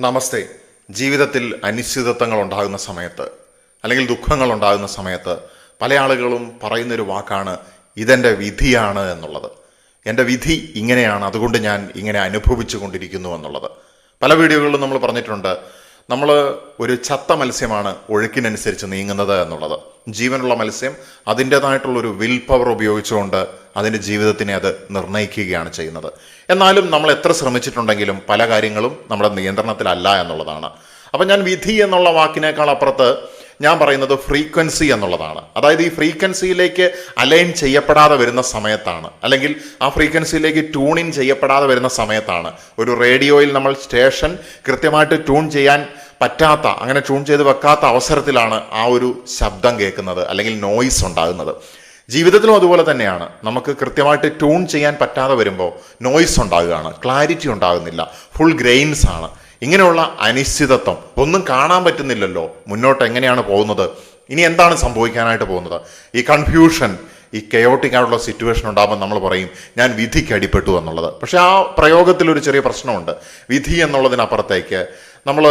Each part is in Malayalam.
നമസ്തേ. ജീവിതത്തിൽ അനിശ്ചിതത്വങ്ങൾ ഉണ്ടാകുന്ന സമയത്ത് അല്ലെങ്കിൽ ദുഃഖങ്ങൾ ഉണ്ടാകുന്ന സമയത്ത് പല ആളുകളും പറയുന്നൊരു വാക്കാണ് ഇതെൻ്റെ വിധിയാണ് എന്നുള്ളത്. എൻ്റെ വിധി ഇങ്ങനെയാണ്, അതുകൊണ്ട് ഞാൻ ഇങ്ങനെ അനുഭവിച്ചു കൊണ്ടിരിക്കുന്നു എന്നുള്ളത്. പല വീഡിയോകളിലും നമ്മൾ പറഞ്ഞിട്ടുണ്ട്, നമ്മൾ ഒരു ചത്ത മത്സ്യമാണ് ഒഴുക്കിനനുസരിച്ച് നീങ്ങുന്നത് എന്നുള്ളത്. ജീവനുള്ള മത്സ്യം അതിൻ്റേതായിട്ടുള്ളൊരു വിൽ പവർ ഉപയോഗിച്ചുകൊണ്ട് അതിൻ്റെ ജീവിതത്തിനെ അത് നിർണ്ണയിക്കുകയാണ് ചെയ്യുന്നത്. എന്നാലും നമ്മൾ എത്ര ശ്രമിച്ചിട്ടുണ്ടെങ്കിലും പല കാര്യങ്ങളും നമ്മുടെ നിയന്ത്രണത്തിലല്ല എന്നുള്ളതാണ്. അപ്പം ഞാൻ വിധി എന്നുള്ള വാക്കിനേക്കാൾ അപ്പുറത്ത് ഞാൻ പറയുന്നത് ഫ്രീക്വൻസി എന്നുള്ളതാണ്. അതായത് ഈ ഫ്രീക്വൻസിയിലേക്ക് അലൈൻ ചെയ്യപ്പെടാതെ വരുന്ന സമയത്താണ്, അല്ലെങ്കിൽ ആ ഫ്രീക്വൻസിയിലേക്ക് ട്യൂൺ ഇൻ ചെയ്യപ്പെടാതെ വരുന്ന സമയത്താണ് ഒരു റേഡിയോയിൽ നമ്മൾ സ്റ്റേഷൻ കൃത്യമായിട്ട് ട്യൂൺ ചെയ്യാൻ പറ്റാത്ത, അങ്ങനെ ട്യൂൺ ചെയ്ത് വെക്കാത്ത അവസരത്തിലാണ് ആ ഒരു ശബ്ദം കേൾക്കുന്നത് അല്ലെങ്കിൽ നോയ്സ് ഉണ്ടാകുന്നത്. ജീവിതത്തിലും അതുപോലെ തന്നെയാണ്. നമുക്ക് കൃത്യമായിട്ട് ട്യൂൺ ചെയ്യാൻ പറ്റാതെ വരുമ്പോൾ നോയ്സ് ഉണ്ടാകുകയാണ്, ക്ലാരിറ്റി ഉണ്ടാകുന്നില്ല, ഫുൾ ഗ്രെയിൻസ് ആണ്. ഇങ്ങനെയുള്ള അനിശ്ചിതത്വം, ഒന്നും കാണാൻ പറ്റുന്നില്ലല്ലോ മുന്നോട്ട് എങ്ങനെയാണ് പോകുന്നത്, ഇനി എന്താണ് സംഭവിക്കാനായിട്ട് പോകുന്നത്, ഈ കൺഫ്യൂഷൻ, ഈ കെയോട്ടിക് ആയിട്ടുള്ള സിറ്റുവേഷൻ ഉണ്ടാകുമ്പോൾ നമ്മൾ പറയും ഞാൻ വിധിക്ക് അടിപ്പെട്ടു എന്നുള്ളത്. പക്ഷെ ആ പ്രയോഗത്തിലൊരു ചെറിയ പ്രശ്നമുണ്ട്. വിധി എന്നുള്ളതിനപ്പുറത്തേക്ക് നമ്മൾ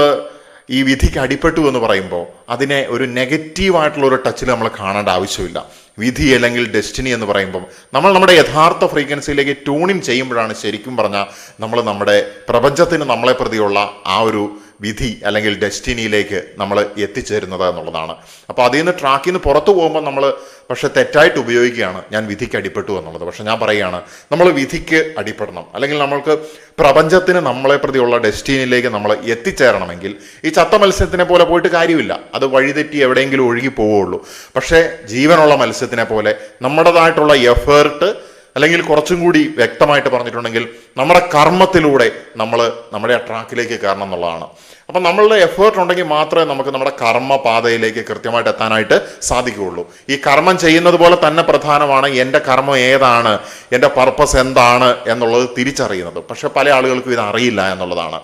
ഈ വിധിക്ക് അടിപ്പെട്ടു എന്ന് പറയുമ്പോൾ അതിനെ ഒരു നെഗറ്റീവായിട്ടുള്ള ഒരു ടച്ചിൽ നമ്മൾ കാണേണ്ട ആവശ്യമില്ല. വിധി അല്ലെങ്കിൽ ഡെസ്റ്റിനി എന്ന് പറയുമ്പം നമ്മൾ നമ്മുടെ യഥാർത്ഥ ഫ്രീക്വൻസിയിലേക്ക് ട്യൂണിൻ ചെയ്യുമ്പോഴാണ് ശരിക്കും പറഞ്ഞാൽ നമ്മൾ നമ്മുടെ പ്രപഞ്ചത്തിന് നമ്മളെ പ്രതിയുള്ള ആ ഒരു വിധി അല്ലെങ്കിൽ ഡെസ്റ്റിനിയിലേക്ക് നമ്മൾ എത്തിച്ചേരുന്നത് എന്നുള്ളതാണ്. അപ്പോൾ അതിൽ നിന്ന് ട്രാക്കിൽ നിന്ന് പുറത്തു പോകുമ്പോൾ നമ്മൾ പക്ഷെ തെറ്റായിട്ട് ഉപയോഗിക്കുകയാണ് ഞാൻ വിധിക്ക് അടിപ്പെട്ടു എന്നുള്ളത്. പക്ഷെ ഞാൻ പറയുകയാണ്, നമ്മൾ വിധിക്ക് അടിപ്പെടണം, അല്ലെങ്കിൽ നമ്മൾക്ക് പ്രപഞ്ചത്തിന് നമ്മളെ പ്രതിയുള്ള ഡെസ്റ്റിനിയിലേക്ക് നമ്മൾ എത്തിച്ചേരണമെങ്കിൽ ഈ ചത്ത മത്സ്യത്തിനെ പോലെ പോയിട്ട് കാര്യമില്ല. അത് വഴിതെറ്റി എവിടെയെങ്കിലും ഒഴുകി പോവുള്ളൂ. പക്ഷേ ജീവനുള്ള മത്സ്യത്തിനെ പോലെ നമ്മുടേതായിട്ടുള്ള എഫേർട്ട്, അല്ലെങ്കിൽ കുറച്ചും കൂടി വ്യക്തമായിട്ട് പറഞ്ഞിട്ടുണ്ടെങ്കിൽ നമ്മുടെ കർമ്മത്തിലൂടെ നമ്മൾ നമ്മുടെ ആ ട്രാക്കിലേക്ക് കയറണം എന്നുള്ളതാണ്. അപ്പം നമ്മളുടെ എഫേർട്ട് ഉണ്ടെങ്കിൽ മാത്രമേ നമുക്ക് നമ്മുടെ കർമ്മ പാതയിലേക്ക് കൃത്യമായിട്ട് എത്താനായിട്ട് സാധിക്കുകയുള്ളൂ. ഈ കർമ്മം ചെയ്യുന്നത് പോലെ തന്നെ പ്രധാനമാണ് എൻ്റെ കർമ്മം ഏതാണ്, എൻ്റെ പർപ്പസ് എന്താണ് എന്നുള്ളത് തിരിച്ചറിയുന്നത്. പക്ഷെ പല ആളുകൾക്കും ഇത് അറിയില്ല എന്നുള്ളതാണ്.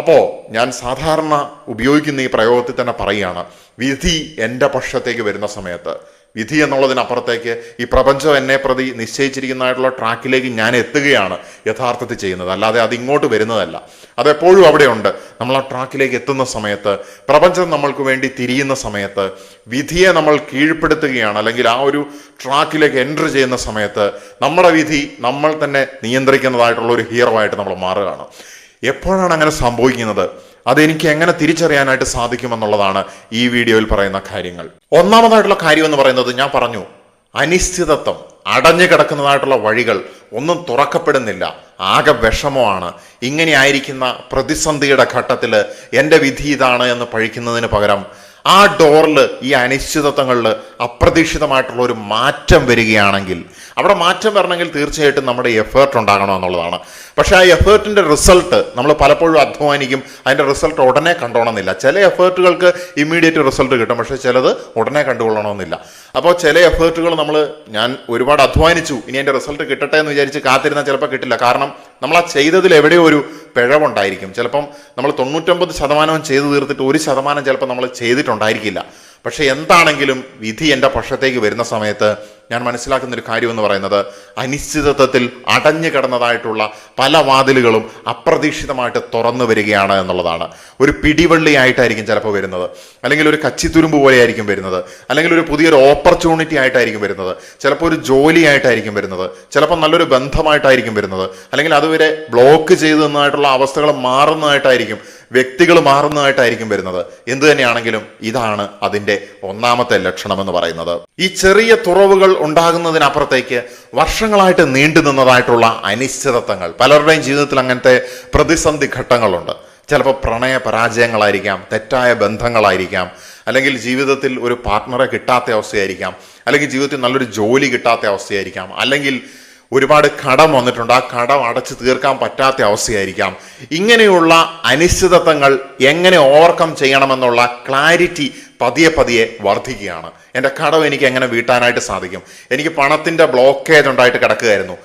അപ്പോൾ ഞാൻ സാധാരണ ഉപയോഗിക്കുന്ന ഈ പ്രയോഗത്തിൽ തന്നെ പറയുകയാണ്, വിധി എൻ്റെ പക്ഷത്തേക്ക് വരുന്ന സമയത്ത്, വിധി എന്നുള്ളതിനപ്പുറത്തേക്ക് ഈ പ്രപഞ്ചം എന്നെ പ്രതി നിശ്ചയിച്ചിരിക്കുന്നതായിട്ടുള്ള ട്രാക്കിലേക്ക് ഞാൻ എത്തുകയാണ് യഥാർത്ഥത്തിൽ ചെയ്യുന്നത്, അല്ലാതെ അത് ഇങ്ങോട്ട് വരുന്നതല്ല. അതെപ്പോഴും അവിടെയുണ്ട്. നമ്മൾ ആ ട്രാക്കിലേക്ക് എത്തുന്ന സമയത്ത്, പ്രപഞ്ചം നമ്മൾക്ക് വേണ്ടി തിരിയുന്ന സമയത്ത്, വിധിയെ നമ്മൾ കീഴ്പ്പെടുത്തുകയാണ്, അല്ലെങ്കിൽ ആ ഒരു ട്രാക്കിലേക്ക് എൻട്രി ചെയ്യുന്ന സമയത്ത് നമ്മുടെ വിധി നമ്മൾ തന്നെ നിയന്ത്രിക്കുന്നതായിട്ടുള്ള ഒരു ഹീറോ ആയിട്ട് നമ്മൾ മാറുകയാണ്. എപ്പോഴാണ് അങ്ങനെ സംഭവിക്കുന്നത്, അതെനിക്ക് എങ്ങനെ തിരിച്ചറിയാനായിട്ട് സാധിക്കുമെന്നുള്ളതാണ് ഈ വീഡിയോയിൽ പറയുന്ന കാര്യങ്ങൾ. ഒന്നാമതായിട്ടുള്ള കാര്യം എന്ന് പറയുന്നത്, ഞാൻ പറഞ്ഞു, അനിശ്ചിതത്വം, അടഞ്ഞു കിടക്കുന്നതായിട്ടുള്ള വഴികൾ ഒന്നും തുറക്കപ്പെടുന്നില്ല, ആകെ വിഷമമാണ്. ഇങ്ങനെ ആയിരിക്കുന്ന പ്രതിസന്ധിയുടെ ഘട്ടത്തിൽ എൻ്റെ വിധി ഇതാണ് എന്ന് പഴിക്കുന്നതിന് പകരം ആ ഡോറിൽ, ഈ അനിശ്ചിതത്വങ്ങളിൽ അപ്രതീക്ഷിതമായിട്ടുള്ള ഒരു മാറ്റം വരികയാണെങ്കിൽ, അവിടെ മാറ്റം വരണമെങ്കിൽ തീർച്ചയായിട്ടും നമ്മുടെ എഫേർട്ട് ഉണ്ടാകണം എന്നുള്ളതാണ്. പക്ഷേ ആ എഫേർട്ടിൻ്റെ റിസൾട്ട് നമ്മൾ പലപ്പോഴും അധ്വാനിക്കും, അതിൻ്റെ റിസൾട്ട് ഉടനെ കണ്ടോണമെന്നില്ല. ചില എഫേർട്ടുകൾക്ക് ഇമ്മീഡിയറ്റ് റിസൾട്ട് കിട്ടും, പക്ഷേ ചിലത് ഉടനെ കണ്ടുകൊള്ളണമെന്നില്ല. അപ്പോൾ ചില എഫേർട്ടുകൾ ഞാൻ ഒരുപാട് അധ്വാനിച്ചു, ഇനി എൻ്റെ റിസൾട്ട് കിട്ടട്ടെ എന്ന് വിചാരിച്ച് കാത്തിരുന്നാൽ ചിലപ്പോൾ കിട്ടില്ല. കാരണം നമ്മൾ ആ ചെയ്തതിൽ എവിടെയോ ഒരു പിഴവുണ്ടായിരിക്കും. ചിലപ്പം നമ്മൾ 99% ചെയ്തു തീർത്തിട്ട് 1% ചിലപ്പോൾ നമ്മൾ ചെയ്തിട്ടുണ്ടായിരിക്കില്ല. പക്ഷെ എന്താണെങ്കിലും വിധി എൻ്റെ പക്ഷത്തേക്ക് വരുന്ന സമയത്ത് ഞാൻ മനസ്സിലാക്കുന്ന ഒരു കാര്യം എന്ന് പറയുന്നത്, അനിശ്ചിതത്വത്തിൽ അടഞ്ഞു കിടന്നതായിട്ടുള്ള പല വാതിലുകളും അപ്രതീക്ഷിതമായിട്ട് തുറന്നു വരികയാണ് എന്നുള്ളതാണ്. ഒരു പിടിവള്ളിയായിട്ടായിരിക്കും ചിലപ്പോൾ വരുന്നത്, അല്ലെങ്കിൽ ഒരു കച്ചിത്തുരുമ്പ് പോലെയായിരിക്കും വരുന്നത്, അല്ലെങ്കിൽ ഒരു പുതിയൊരു ഓപ്പർച്യൂണിറ്റി ആയിട്ടായിരിക്കും വരുന്നത്, ചിലപ്പോൾ ഒരു ജോലിയായിട്ടായിരിക്കും വരുന്നത്, ചിലപ്പോൾ നല്ലൊരു ബന്ധമായിട്ടായിരിക്കും വരുന്നത്, അല്ലെങ്കിൽ അതുവരെ ബ്ലോക്ക് ചെയ്തു നിന്നതായിട്ടുള്ള അവസ്ഥകൾ മാറുന്നതായിട്ടായിരിക്കും, വ്യക്തികൾ മാറുന്നതായിട്ടായിരിക്കും വരുന്നത്. എന്തു തന്നെയാണെങ്കിലും ഇതാണ് അതിൻ്റെ ഒന്നാമത്തെ ലക്ഷണം എന്ന് പറയുന്നത്. ഈ ചെറിയ തുറവുകൾ ഉണ്ടാകുന്നതിനപ്പുറത്തേക്ക് വർഷങ്ങളായിട്ട് നീണ്ടു നിന്നതായിട്ടുള്ള അനിശ്ചിതത്വങ്ങൾ, പലരുടെയും ജീവിതത്തിൽ അങ്ങനത്തെ പ്രതിസന്ധി ഘട്ടങ്ങളുണ്ട്. ചിലപ്പോൾ പ്രണയ പരാജയങ്ങളായിരിക്കാം, തെറ്റായ ബന്ധങ്ങളായിരിക്കാം, അല്ലെങ്കിൽ ജീവിതത്തിൽ ഒരു പാർട്ട്ണറെ കിട്ടാത്ത അവസ്ഥയായിരിക്കാം, അല്ലെങ്കിൽ ജീവിതത്തിൽ നല്ലൊരു ജോലി കിട്ടാത്ത അവസ്ഥയായിരിക്കാം, അല്ലെങ്കിൽ ഒരുപാട് കടം വന്നിട്ടുണ്ട്, ആ കടം അടച്ചു തീർക്കാൻ പറ്റാത്ത അവസ്ഥയായിരിക്കാം. ഇങ്ങനെയുള്ള അനിശ്ചിതത്വങ്ങൾ എങ്ങനെ ഓവർകം ചെയ്യണമെന്നുള്ള ക്ലാരിറ്റി പതിയെ പതിയെ വർദ്ധിക്കുകയാണ്. എൻ്റെ കടം എനിക്ക് എങ്ങനെ വീട്ടാനായിട്ട് സാധിക്കും, എനിക്ക് പണത്തിൻ്റെ ബ്ലോക്കേജ് ഉണ്ടായിട്ട് കിടക്കുകയായിരുന്നു,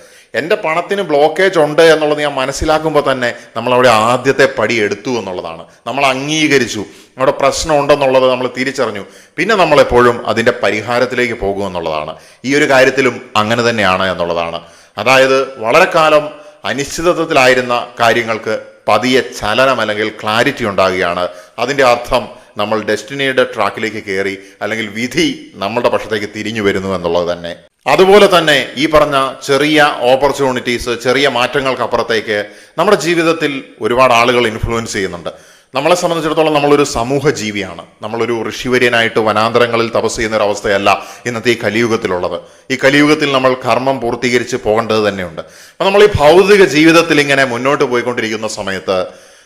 എൻ്റെ പണത്തിന് ബ്ലോക്കേജ് ഉണ്ട് എന്നുള്ളത് ഞാൻ മനസ്സിലാക്കുമ്പോൾ തന്നെ നമ്മളവിടെ ആദ്യത്തെ പടി എടുത്തു എന്നുള്ളതാണ്. നമ്മൾ അംഗീകരിച്ചു, അവിടെ പ്രശ്നം ഉണ്ടെന്നുള്ളത് നമ്മൾ തിരിച്ചറിഞ്ഞു, പിന്നെ നമ്മളെപ്പോഴും അതിൻ്റെ പരിഹാരത്തിലേക്ക് പോകുമെന്നുള്ളതാണ്. ഈ ഒരു കാര്യത്തിലും അങ്ങനെ തന്നെയാണ് എന്നുള്ളതാണ്. അതായത് വളരെ കാലം അനിശ്ചിതത്വത്തിലായിരുന്ന കാര്യങ്ങൾക്ക് പതിയെ ചലനം അല്ലെങ്കിൽ ക്ലാരിറ്റി ഉണ്ടാകുകയാണ്. അതിൻ്റെ അർത്ഥം നമ്മൾ ഡെസ്റ്റിനിയുടെ ട്രാക്കിലേക്ക് കയറി, അല്ലെങ്കിൽ വിധി നമ്മളുടെ പക്ഷത്തേക്ക് തിരിഞ്ഞു വരുന്നു എന്നുള്ളത് തന്നെ. അതുപോലെ തന്നെ ഈ പറഞ്ഞ ചെറിയ ഓപ്പർച്യൂണിറ്റീസ്, ചെറിയ മാറ്റങ്ങൾക്കപ്പുറത്തേക്ക് നമ്മുടെ ജീവിതത്തിൽ ഒരുപാട് ആളുകൾ ഇൻഫ്ലുവൻസ് ചെയ്യുന്നുണ്ട്. നമ്മളെ സംബന്ധിച്ചിടത്തോളം നമ്മളൊരു സമൂഹ ജീവിയാണ്. നമ്മളൊരു ഋഷിവര്യനായിട്ട് വനാന്തരങ്ങളിൽ തപസ് ചെയ്യുന്ന ഒരു അവസ്ഥയല്ല ഇന്നത്തെ ഈ കലിയുഗത്തിലുള്ളത്. ഈ കലിയുഗത്തിൽ നമ്മൾ കർമ്മം പൂർത്തീകരിച്ച് പോകേണ്ടത് തന്നെയുണ്ട്. അപ്പം നമ്മൾ ഈ ഭൗതിക ജീവിതത്തിൽ ഇങ്ങനെ മുന്നോട്ട് പോയിക്കൊണ്ടിരിക്കുന്ന സമയത്ത്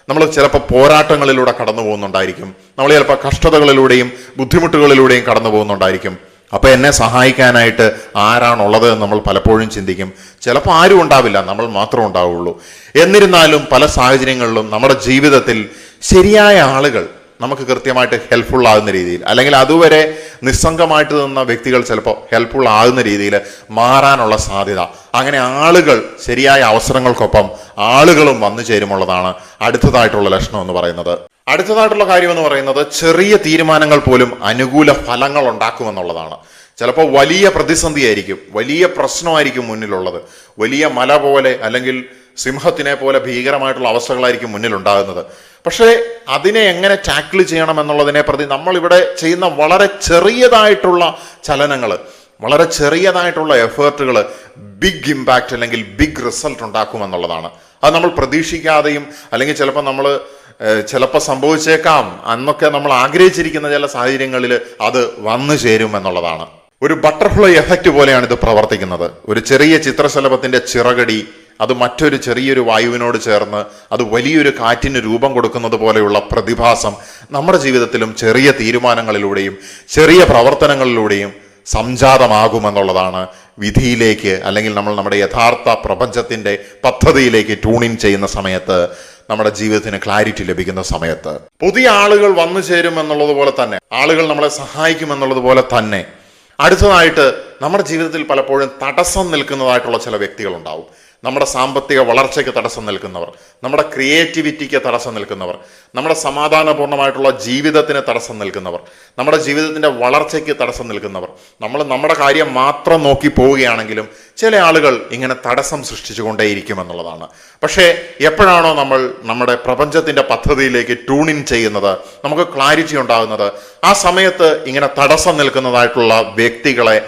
നമ്മൾ ചിലപ്പോൾ പോരാട്ടങ്ങളിലൂടെ കടന്നു പോകുന്നുണ്ടായിരിക്കും. നമ്മൾ ചിലപ്പോൾ കഷ്ടതകളിലൂടെയും ബുദ്ധിമുട്ടുകളിലൂടെയും കടന്നു പോകുന്നുണ്ടായിരിക്കും. അപ്പോൾ എന്നെ സഹായിക്കാനായിട്ട് ആരാണുള്ളത് എന്ന് നമ്മൾ പലപ്പോഴും ചിന്തിക്കും. ചിലപ്പോൾ ആരും ഉണ്ടാവില്ല, നമ്മൾ മാത്രം ഉണ്ടാവുള്ളൂ. എന്നിരുന്നാലും പല സാഹചര്യങ്ങളിലും നമ്മുടെ ജീവിതത്തിൽ ശരിയായ ആളുകൾ നമുക്ക് കൃത്യമായിട്ട് ഹെൽപ്ഫുൾ ആകുന്ന രീതിയിൽ, അല്ലെങ്കിൽ അതുവരെ നിസ്സംഗമായിട്ട് നിന്ന വ്യക്തികൾ ചിലപ്പോൾ ഹെൽപ്ഫുൾ ആകുന്ന രീതിയിൽ മാറാനുള്ള സാധ്യത, അങ്ങനെ ആളുകൾ ശരിയായ അവസരങ്ങൾക്കൊപ്പം ആളുകളും വന്നു ചേരുമുള്ളതാണ് അടുത്തതായിട്ടുള്ള ലക്ഷണം എന്ന് പറയുന്നത്. അടുത്തതായിട്ടുള്ള കാര്യം എന്ന് പറയുന്നത് ചെറിയ തീരുമാനങ്ങൾ പോലും അനുകൂല ഫലങ്ങൾ ഉണ്ടാക്കുമെന്നുള്ളതാണ്. ചിലപ്പോൾ വലിയ പ്രതിസന്ധിയായിരിക്കും, വലിയ പ്രശ്നമായിരിക്കും മുന്നിലുള്ളത്, വലിയ മല പോലെ അല്ലെങ്കിൽ സിംഹത്തിനെ പോലെ ഭീകരമായിട്ടുള്ള അവസ്ഥകളായിരിക്കും മുന്നിലുണ്ടാകുന്നത്. പക്ഷേ അതിനെ എങ്ങനെ ടാക്കിൾ ചെയ്യണം എന്നുള്ളതിനെ പ്രതി നമ്മളിവിടെ ചെയ്യുന്ന വളരെ ചെറിയതായിട്ടുള്ള ചലനങ്ങൾ, വളരെ ചെറിയതായിട്ടുള്ള എഫേർട്ടുകൾ ബിഗ് ഇമ്പാക്റ്റ് അല്ലെങ്കിൽ ബിഗ് റിസൾട്ട് ഉണ്ടാക്കുമെന്നുള്ളതാണ്. അത് നമ്മൾ പ്രതീക്ഷിക്കാതെയും, അല്ലെങ്കിൽ ചിലപ്പോൾ സംഭവിച്ചേക്കാം അന്നൊക്കെ നമ്മൾ ആഗ്രഹിച്ചിരിക്കുന്ന ചില സാഹചര്യങ്ങളിൽ അത് വന്നു ചേരും എന്നുള്ളതാണ്. ഒരു ബട്ടർഫ്ലൈ എഫക്റ്റ് പോലെയാണ് ഇത് പ്രവർത്തിക്കുന്നത്. ഒരു ചെറിയ ചിത്രശലഭത്തിന്റെ ചിറകടി അത് മറ്റൊരു ചെറിയൊരു വായുവിനോട് ചേർന്ന് അത് വലിയൊരു കാറ്റിന് രൂപം കൊടുക്കുന്നത് പോലെയുള്ള പ്രതിഭാസം നമ്മുടെ ജീവിതത്തിലും ചെറിയ തീരുമാനങ്ങളിലൂടെയും ചെറിയ പ്രവർത്തനങ്ങളിലൂടെയും സംജാതമാകുമെന്നുള്ളതാണ് വിധിയിലേക്ക്, അല്ലെങ്കിൽ നമ്മൾ നമ്മുടെ യഥാർത്ഥ പ്രപഞ്ചത്തിന്റെ പദ്ധതിയിലേക്ക് ട്യൂണിൻ ചെയ്യുന്ന സമയത്ത്, നമ്മുടെ ജീവിതത്തിന് ക്ലാരിറ്റി ലഭിക്കുന്ന സമയത്ത്. പുതിയ ആളുകൾ വന്നു ചേരും എന്നുള്ളത് പോലെ തന്നെ, ആളുകൾ നമ്മളെ സഹായിക്കും എന്നുള്ളത് പോലെ തന്നെ, അടുത്തതായിട്ട് നമ്മുടെ ജീവിതത്തിൽ പലപ്പോഴും തടസ്സം നിൽക്കുന്നതായിട്ടുള്ള ചില വ്യക്തികളുണ്ടാവും. നമ്മുടെ സാമ്പത്തിക വളർച്ചയ്ക്ക് തടസ്സം നിൽക്കുന്നവർ, നമ്മുടെ ക്രിയേറ്റിവിറ്റിക്ക് തടസ്സം നിൽക്കുന്നവർ, നമ്മുടെ സമാധാനപൂർണ്ണമായിട്ടുള്ള ജീവിതത്തിന് തടസ്സം നിൽക്കുന്നവർ, നമ്മുടെ ജീവിതത്തിൻ്റെ വളർച്ചയ്ക്ക് തടസ്സം നിൽക്കുന്നവർ. നമ്മൾ നമ്മുടെ കാര്യം മാത്രം നോക്കി പോവുകയാണെങ്കിലും ചില ആളുകൾ ഇങ്ങനെ തടസ്സം സൃഷ്ടിച്ചുകൊണ്ടേയിരിക്കും എന്നുള്ളതാണ്. പക്ഷേ എപ്പോഴാണോ നമ്മൾ നമ്മുടെ പ്രപഞ്ചത്തിൻ്റെ പദ്ധതിയിലേക്ക് ട്യൂണിൻ ചെയ്യുന്നത്, നമുക്ക് ക്ലാരിറ്റി ഉണ്ടാകുന്നത്, ആ സമയത്ത് ഇങ്ങനെ തടസ്സം നിൽക്കുന്നതായിട്ടുള്ള വ്യക്തികളെ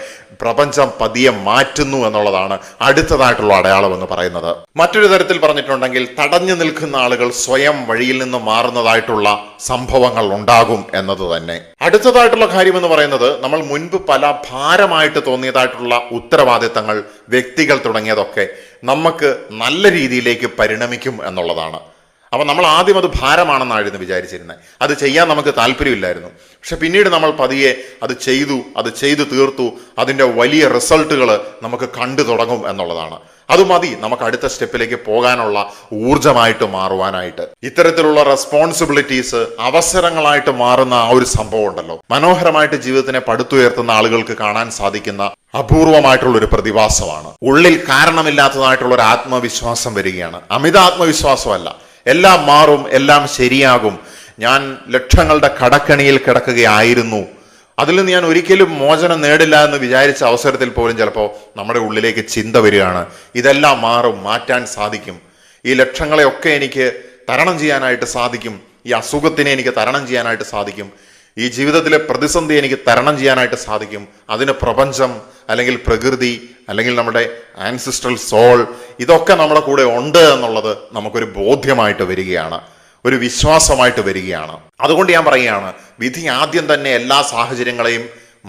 പ്രപഞ്ചം പതിയെ മാറ്റുന്നു എന്നുള്ളതാണ് അടുത്തതായിട്ടുള്ള അടയാളം എന്ന് പറയുന്നത്. മറ്റൊരു തരത്തിൽ പറഞ്ഞിട്ടുണ്ടെങ്കിൽ, തടഞ്ഞു നിൽക്കുന്ന ആളുകൾ സ്വയം വഴിയിൽ നിന്ന് മാറുന്നതായിട്ടുള്ള സംഭവങ്ങൾ ഉണ്ടാകും എന്നത് തന്നെ. അടുത്തതായിട്ടുള്ള കാര്യം എന്ന് പറയുന്നത്, നമ്മൾ മുൻപ് പല ഭാരമായിട്ട് തോന്നിയതായിട്ടുള്ള ഉത്തരവാദിത്തങ്ങൾ, വ്യക്തികൾ തുടങ്ങിയതൊക്കെ നമുക്ക് നല്ല രീതിയിലേക്ക് പരിണമിക്കും എന്നുള്ളതാണ്. അപ്പം നമ്മൾ ആദ്യം അത് ഭാരമാണെന്നായിരുന്നു വിചാരിച്ചിരുന്നത്, അത് ചെയ്യാൻ നമുക്ക് താല്പര്യമില്ലായിരുന്നു. പക്ഷെ പിന്നീട് നമ്മൾ പതിയെ അത് ചെയ്തു തീർത്തു, അതിൻ്റെ വലിയ റിസൾട്ടുകൾ നമുക്ക് കണ്ടു തുടങ്ങും എന്നുള്ളതാണ്. അത് മതി നമുക്ക് അടുത്ത സ്റ്റെപ്പിലേക്ക് പോകാനുള്ള ഊർജമായിട്ട് മാറുവാനായിട്ട്. ഇത്തരത്തിലുള്ള റെസ്പോൺസിബിലിറ്റീസ് അവസരങ്ങളായിട്ട് മാറുന്ന ആ ഒരു സംഭവം ഉണ്ടല്ലോ, മനോഹരമായിട്ട് ജീവിതത്തിനെ പടുത്തുയർത്തുന്ന ആളുകൾക്ക് കാണാൻ സാധിക്കുന്ന അപൂർവമായിട്ടുള്ള ഒരു പ്രതിഭാസമാണ്. ഉള്ളിൽ കാരണമില്ലാത്തതായിട്ടുള്ള ഒരു ആത്മവിശ്വാസം വരികയാണ്. അമിത ആത്മവിശ്വാസമല്ല, എല്ലാം മാറും, എല്ലാം ശരിയാകും, ഞാൻ ലക്ഷങ്ങളുടെ കടക്കണിയിൽ കിടക്കുകയായിരുന്നു, അതിൽ നിന്ന് ഞാൻ ഒരിക്കലും മോചനം നേടില്ല എന്ന് വിചാരിച്ച അവസരത്തിൽ പോലും ചിലപ്പോൾ നമ്മുടെ ഉള്ളിലേക്ക് ചിന്ത വരികയാണ്, ഇതെല്ലാം മാറും, മാറ്റാൻ സാധിക്കും, ഈ ലക്ഷങ്ങളെയൊക്കെ എനിക്ക് തരണം ചെയ്യാനായിട്ട് സാധിക്കും, ഈ അസുഖത്തിനെ എനിക്ക് തരണം ചെയ്യാനായിട്ട് സാധിക്കും, ഈ ജീവിതത്തിലെ പ്രതിസന്ധി എനിക്ക് തരണം ചെയ്യാനായിട്ട് സാധിക്കും, അതിന് പ്രപഞ്ചം അല്ലെങ്കിൽ പ്രകൃതി അല്ലെങ്കിൽ നമ്മുടെ ആൻസിസ്ട്രൽ സോൾ ഇതൊക്കെ നമ്മുടെ കൂടെ ഉണ്ട് എന്നുള്ളത് നമുക്കൊരു ബോധ്യമായിട്ട് വരികയാണ്, ഒരു വിശ്വാസമായിട്ട് വരികയാണ്. അതുകൊണ്ട് ഞാൻ പറയുകയാണ്, വിധി ആദ്യം തന്നെ എല്ലാ സാഹചര്യങ്ങളെയും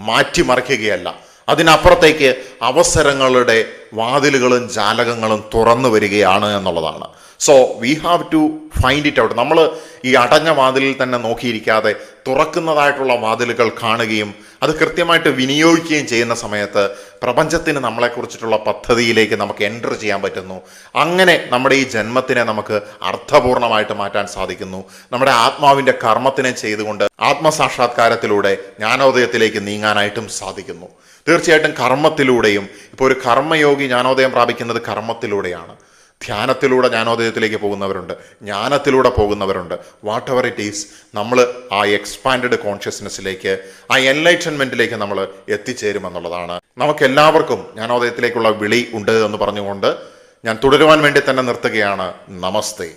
മാറ്റിമറിക്കുകയല്ല, അതിനപ്പുറത്തേക്ക് അവസരങ്ങളുടെ വാതിലുകളും ജാലകങ്ങളും തുറന്നു വരികയാണ് എന്നുള്ളതാണ്. So we have to find it out. നമ്മൾ ഈ അടഞ്ഞ വാതിലിൽ തന്നെ നോക്കിയിരിക്കാതെ തുറക്കുന്നതായിട്ടുള്ള വാതിലുകൾ കാണുകയും അത് കൃത്യമായിട്ട് വിനിയോഗിക്കുകയും ചെയ്യുന്ന സമയത്ത് പ്രപഞ്ചത്തിന് നമ്മളെക്കുറിച്ചിട്ടുള്ള പദ്ധതിയിലേക്ക് നമുക്ക് എൻ്റർ ചെയ്യാൻ പറ്റുന്നു. അങ്ങനെ നമ്മുടെ ഈ ജന്മത്തിനെ നമുക്ക് അർത്ഥപൂർണമായിട്ട് മാറ്റാൻ സാധിക്കുന്നു. നമ്മുടെ ആത്മാവിൻ്റെ കർമ്മത്തിനെ ചെയ്തുകൊണ്ട് ആത്മസാക്ഷാത്കാരത്തിലൂടെ ജ്ഞാനോദയത്തിലേക്ക് നീങ്ങാനായിട്ടും സാധിക്കുന്നു. തീർച്ചയായിട്ടും കർമ്മത്തിലൂടെയും, ഇപ്പോൾ ഒരു കർമ്മയോഗി ജ്ഞാനോദയം പ്രാപിക്കുന്നത് കർമ്മത്തിലൂടെയാണ്. ധ്യാനത്തിലൂടെ ജ്ഞാനോദയത്തിലേക്ക് പോകുന്നവരുണ്ട്, ജ്ഞാനത്തിലൂടെ പോകുന്നവരുണ്ട്. വാട്ട് എവർ ഇറ്റ് ഈസ്, നമ്മൾ ആ എക്സ്പാൻഡഡ് കോൺഷ്യസ്നെസ്സിലേക്ക്, ആ എൻലൈറ്റൻമെന്റിലേക്ക് നമ്മൾ എത്തിച്ചേരുമെന്നുള്ളതാണ്. നമുക്ക് എല്ലാവർക്കും ജ്ഞാനോദയത്തിലേക്കുള്ള വിളി ഉണ്ട് എന്ന് പറഞ്ഞുകൊണ്ട് ഞാൻ തുടരുവാൻ വേണ്ടി തന്നെ നിർത്തുകയാണ്. നമസ്തേ.